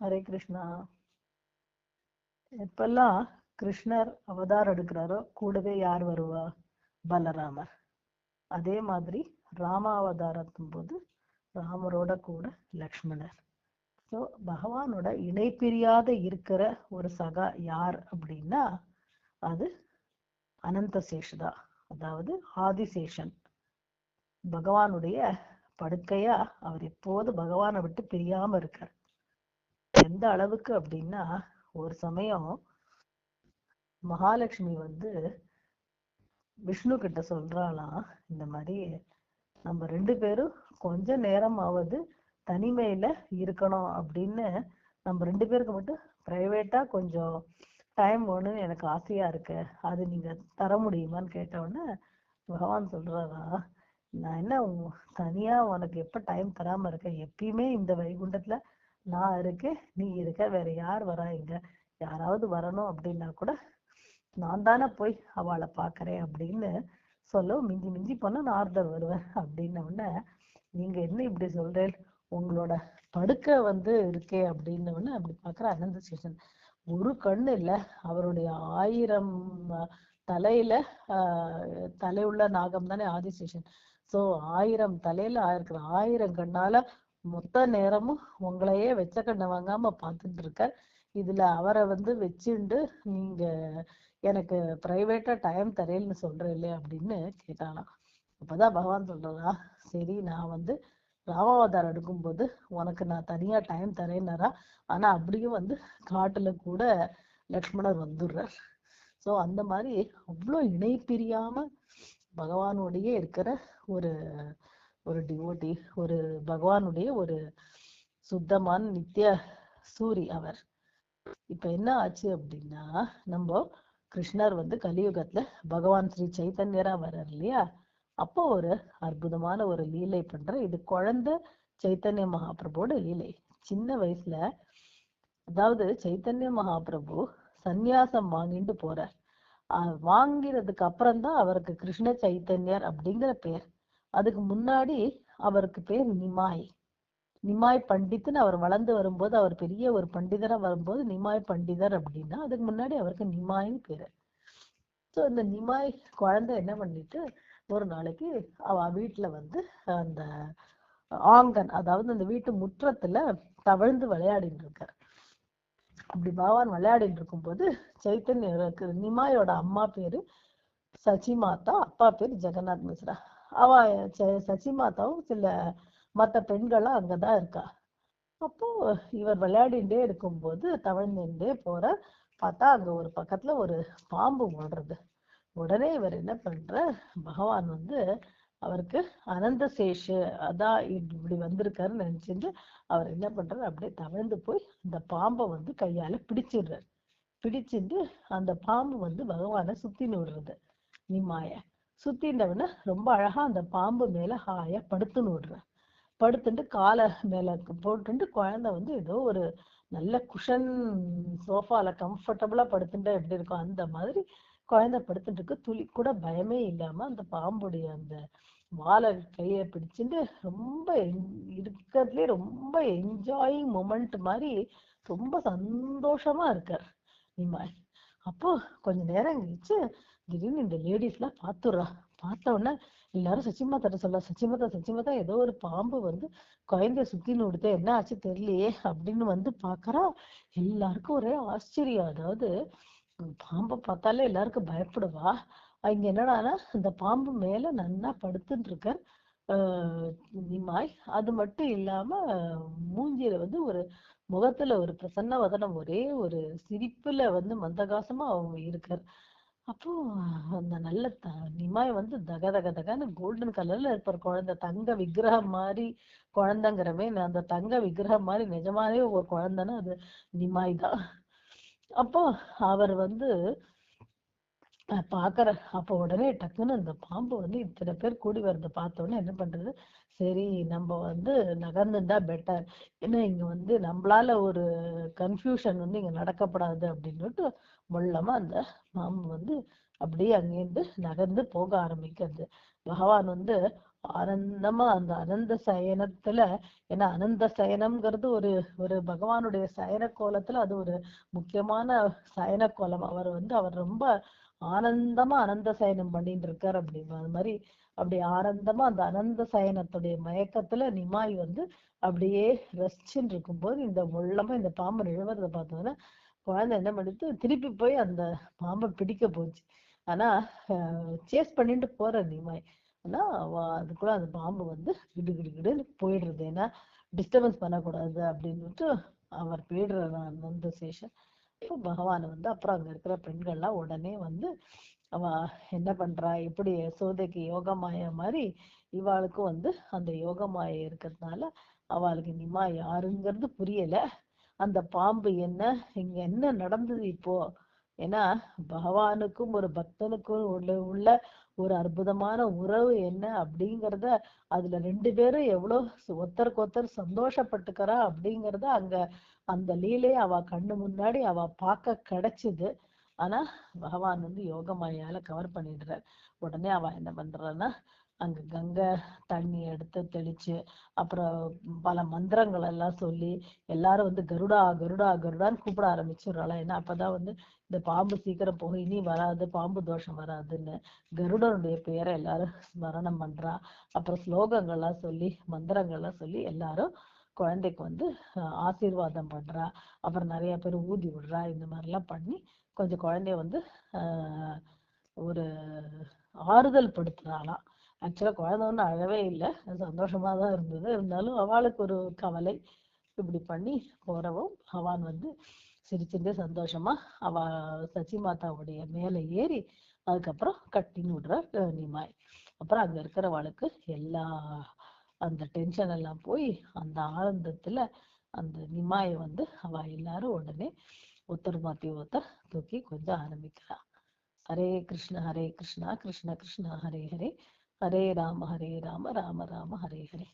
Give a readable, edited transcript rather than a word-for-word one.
ஹரே கிருஷ்ணா. இப்பெல்லாம் கிருஷ்ணர் அவதாரம் எடுக்கிறாரோ கூடவே யார் வருவா? பலராமர். அதே மாதிரி ராமாவதாரத்தும் போது ராமரோட கூட லக்ஷ்மணர். ஸோ பகவானோட இணை பிரியாத இருக்கிற ஒரு சகா யார் அப்படின்னா அது அனந்த சேஷதா, அதாவது ஆதிசேஷன். பகவானுடைய படுக்கையா அவர் எப்போது பகவானை விட்டு பிரியாம இருக்கார். எந்த அளவுக்கு அப்படின்னா ஒரு சமயம் மகாலட்சுமி விஷ்ணு கிட்ட சொல்றாளாம், இந்த மாதிரி நம்ம 2 பேரும் கொஞ்ச நேரமாவது தனிமையில இருக்கணும் அப்படின்னு, நம்ம 2 பேருக்கு மட்டும் பிரைவேட்டா கொஞ்சம் டைம் வேணும்னு எனக்கு ஆசையா இருக்கு, அது நீங்க தர முடியுமான்னு கேட்டவுடனே பகவான் சொல்றாரா, நான் என்ன தனியா உனக்கு எப்ப டைம் தராம இருக்கேன்? எப்பயுமே இந்த வைகுண்டத்துல நான் இருக்கேன், நீ இருக்க, வேற யார் வரா? இங்க யாராவது வரணும் அப்படின்னா கூட நான் தானே போய் அவளை பாக்குறேன் அப்படின்னு சொல்ல, மிஞ்சி மிஞ்சி போனா நாரதர் வருவேன் அப்படின்ன உடனே, நீங்க என்ன இப்படி சொல்றேன், உங்களோட படுக்கை இருக்கே அப்படின்ன உடனே அப்படி பாக்குற அனந்த சேஷன். ஒரு கண்ணு இல்ல, அவருடைய 1000 தலையில தலையுள்ள நாகம் தானே ஆதிசேஷன். சோ 1000 தலையில இருக்கிற 1000 கண்ணால மொத்த நேரமும் உங்களையே வெச்ச கண்ணை வாங்காம பார்த்துட்டு இருக்க. இதுல அவரை வச்சுண்டு நீங்க எனக்கு பிரைவேட்டா டைம் தரேன்னு சொல்றேன் இல்லையா அப்படின்னு கேட்டாலாம். அப்பதான் பகவான் சொல்றதா, சரி நான் ராமாவதாரம் எடுக்கும்போது உனக்கு நான் தனியா டைம் தரேன்னாரா, ஆனா அப்படியும் காட்டுல கூட லக்ஷ்மணர் வந்துடுறார். சோ அந்த மாதிரி அவ்வளோ இணை பிரியாம பகவானோடையே இருக்கிற ஒரு ஒரு டிவோட்டி, ஒரு பகவானுடைய ஒரு சுத்தமான நித்திய சூரி அவர். இப்ப என்ன ஆச்சு அப்படின்னா, நம்ம கிருஷ்ணர் கலியுகத்துல பகவான் ஸ்ரீ சைத்தன்யரா வர்றார் இல்லையா, அப்போ ஒரு அற்புதமான ஒரு லீலை பண்ற. இது குழந்தை சைத்தன்ய மகாபிரபுவோட லீலை. சின்ன வயசுல, அதாவது சைத்தன்ய மகாபிரபு சந்நியாசம் வாங்கிட்டு போறார். வாங்கிறதுக்கு அப்புறம் தான் அவருக்கு கிருஷ்ண சைத்தன்யர் அப்படிங்கிற பேர். அதுக்கு முன்னாடி அவருக்கு பேர் நிமாய். நிமாய் பண்டித்னு அவர் வளர்ந்து வரும்போது, அவர் பெரிய ஒரு பண்டிதரா வரும்போது நிமாய் பண்டிதர் அப்படின்னா, அதுக்கு முன்னாடி அவருக்கு நிமாய்னு பேரு. ஸோ இந்த நிமாய் குழந்தை என்ன பண்ணிட்டு, ஒரு நாளைக்கு அவ வீட்டுல அந்த ஆங்கன், அதாவது அந்த வீட்டு முற்றத்துல தவழ்ந்து விளையாடிட்டு இருக்கார். அப்படி பகவான் விளையாடிட்டு இருக்கும்போது சைத்தன்யருக்கு, நிமாயோட அம்மா பேரு சச்சி மாதா, அப்பா பேரு ஜெகநாத் மிஸ்ரா. அவ சச்சி மாதாவும் சில மற்ற பெண்கள்லாம் அங்கதான் இருக்கா. அப்போ இவர் விளையாடிட்டே இருக்கும்போது தவழ்ந்துட்டே போற, பார்த்தா அங்க ஒரு பக்கத்துல ஒரு பாம்பு ஓடுறது. உடனே இவர் என்ன பண்ற, பகவான் அவருக்கு அனந்த சேஷு அதான் இப்படி வந்திருக்காருன்னு நினைச்சிட்டு அவர் என்ன பண்றாரு, அப்படியே தவழ்ந்து போய் அந்த பாம்பை கையால பிடிச்சிடுறாரு. பிடிச்சிட்டு அந்த பாம்பு பகவானை சுத்தின்னு விடுறது. நிமாய சுத்தின்றவன ரொம்ப அழகா அந்த பாம்பு மேல ஹாயா படுத்துன்னு விடுற. படுத்துட்டு காலை மேல போட்டுட்டு குழந்தை ஏதோ ஒரு நல்ல குஷன் சோஃபால கம்ஃபர்டபுளா படுத்துட்டா எப்படி இருக்கும் அந்த மாதிரி குழந்தை படுத்துட்டு இருக்கு. துளி கூட பயமே இல்லாம அந்த பாம்புடைய அந்த வாழை கைய பிடிச்சிட்டு ரொம்ப இருக்கிறதுலே ரொம்ப என்ஜாயிங் மொமெண்ட் மாதிரி ரொம்ப சந்தோஷமா இருக்கார் நிமாய். அப்போ கொஞ்ச நேரம் கழிச்சு திடீர்னு இந்த லேடிஸ் எல்லாம் பார்த்துடுறா. பார்த்த உடனே எல்லாரும் சச்சிமாதா சொல்ல, சச்சிமாதா சச்சிமாதா ஏதோ ஒரு பாம்பு குழந்தைய சுத்தின்னு விடுத்த, என்ன ஆச்சு தெரியலையே அப்படின்னு பாக்குறா. எல்லாருக்கும் ஒரே ஆச்சரியம். அதாவது பாம்பை பார்த்தாலே எல்லாருக்கும் பயப்படுவா. இங்க என்னடானா இந்த பாம்பு மேல நன்னா படுத்துட்டு இருக்க நிமாய். அது மட்டும் இல்லாம மூஞ்சியில ஒரு முகத்துல ஒரு பிரசன்ன வதனம், ஒரே ஒரு சிரிப்புல மந்தகாசமா அவங்க இருக்கார். அப்போ அந்த நல்ல நிமாய் தக தக தகன்னு கோல்டன் கலர்ல இருப்பார். குழந்தை தங்க விக்கிரகம் மாதிரி, குழந்தைங்கிறமே அந்த தங்க விக்கிரகம் மாதிரி நிஜமாவே ஒரு குழந்தைன்னா அது நிமாய் தான். அப்போ அவர் பாக்குற, அப்ப உடனே டக்குன்னு அந்த பாம்பு இத்தனை பேர் கூடி வரத பார்த்த உடனே என்ன பண்றது, சரி நம்ம நகர்ந்துட்டா பெட்டர், ஏன்னா இங்க நம்மளால ஒரு கன்ஃபியூஷன் இங்க நடக்கப்படாது அப்படின்னுட்டு மொல்லமா அந்த பாம்பு அப்படியே அங்கேருந்து நகர்ந்து போக ஆரம்பிக்கிறது. பகவான் ஆனந்தமா அந்த அனந்த சயனத்துல, ஏன்னா அனந்த சயனம்ங்கிறது ஒரு ஒரு பகவானுடைய சயன கோலத்துல அது ஒரு முக்கியமான சயன கோலம். அவர் ரொம்ப ஆனந்தமா அனந்த சயனம் பண்ணிட்டு இருக்காரு அப்படிமா. அது மாதிரி அப்படி ஆனந்தமா அந்த அனந்த சயனத்துடைய மயக்கத்துல நிமாய் அப்படியே ரசிச்சுட்டு இருக்கும்போது இந்த உள்ளமா இந்த பாம்பு நிழவறத பார்த்தோன்னா குழந்தை என்ன பண்ணிட்டு திருப்பி போய் அந்த பாம்பை பிடிக்க போச்சு. ஆனா சேஸ் பண்ணிட்டு போற நிமாய். ஆனா அதுக்குள்ள அந்த பாம்பு கிடு கிடு கிடுன்னு போயிடுறது. ஏன்னா டிஸ்டர்பன்ஸ் பண்ணக்கூடாது அப்படின்னுட்டு அவர் போயிடுறாரு அந்த சேஷன். இப்போ பகவான் அப்புறம் அங்க இருக்கிற பெண்கள்லாம் உடனே அவ என்ன பண்றா, எப்படி யசோதைக்கு யோகமாய மாதிரி இவாளுக்கும் அந்த யோகமாய இருக்கிறதுனால அவளுக்கு நிமா யாருங்கிறது புரியல. அந்த பாம்பு என்ன, இங்க என்ன நடந்தது இப்போ? ஏன்னா பகவானுக்கும் ஒரு பக்தனுக்கும் உள்ள ஒரு அற்புதமான உறவு என்ன அப்படிங்கறத, அதுல ரெண்டு பேரும் எவ்வளவு ஒருத்தருக்கு ஒருத்தர் சந்தோஷப்பட்டுக்கிறா அப்படிங்கறத அங்க அந்த லீலையை அவ கண்ணு முன்னாடி அவ பார்க்க கிடைச்சுது. ஆனா பகவான் யோகமாயால கவர் பண்ணிடுறார். உடனே அவ என்ன பண்றான்னா அங்க கங்கை தண்ணி எடுத்து தெளிச்சு, அப்புறம் பல மந்திரங்கள் எல்லாம் சொல்லி எல்லாரும் கருடா கருடா கருடான்னு கூப்பிட ஆரம்பிச்சிடுறாள். ஏன்னா அப்பதான் இந்த பாம்பு சீக்கிரம் போகும், இனி வராது, பாம்பு தோஷம் வராதுன்னு கருடனுடைய பெயரை எல்லாரும் ஸ்மரணம் பண்றா. அப்புறம் ஸ்லோகங்கள்லாம் சொல்லி மந்திரங்கள்லாம் சொல்லி எல்லாரும் குழந்தைக்கு ஆசீர்வாதம் பண்றா. அப்புறம் நிறைய பேர் ஊதி விடுறா. இந்த மாதிரிலாம் பண்ணி கொஞ்சம் குழந்தைய ஆஹ் ஒரு ஆறுதல் படுத்துறாளாம். ஆக்சுவலா குழந்தை அழவே இல்லை, சந்தோஷமா தான் இருந்தது. இருந்தாலும் அவளுக்கு ஒரு கவலை. இப்படி பண்ணி போறவும் பகவான் சிரிச்சுட்டு சந்தோஷமா அவ சச்சி மாதாவுடைய மேல ஏறி அதுக்கப்புறம் கட்டின்னு விடுறார் நிமாய். அப்புறம் அங்க இருக்கிறவளுக்கு எல்லா அந்த டென்ஷன் எல்லாம் போய் அந்த ஆனந்தத்துல அந்த நிமாயை அவ எல்லாரும் உடனே ஒருத்தர் மாத்தி ஒருத்தர் தூக்கி கொஞ்சம் ஆரம்பிக்கிறா. ஹரே கிருஷ்ணா கிருஷ்ண கிருஷ்ணா ஹரே ஹரே, ஹரே ராம ராம ராம ஹரே ஹரே.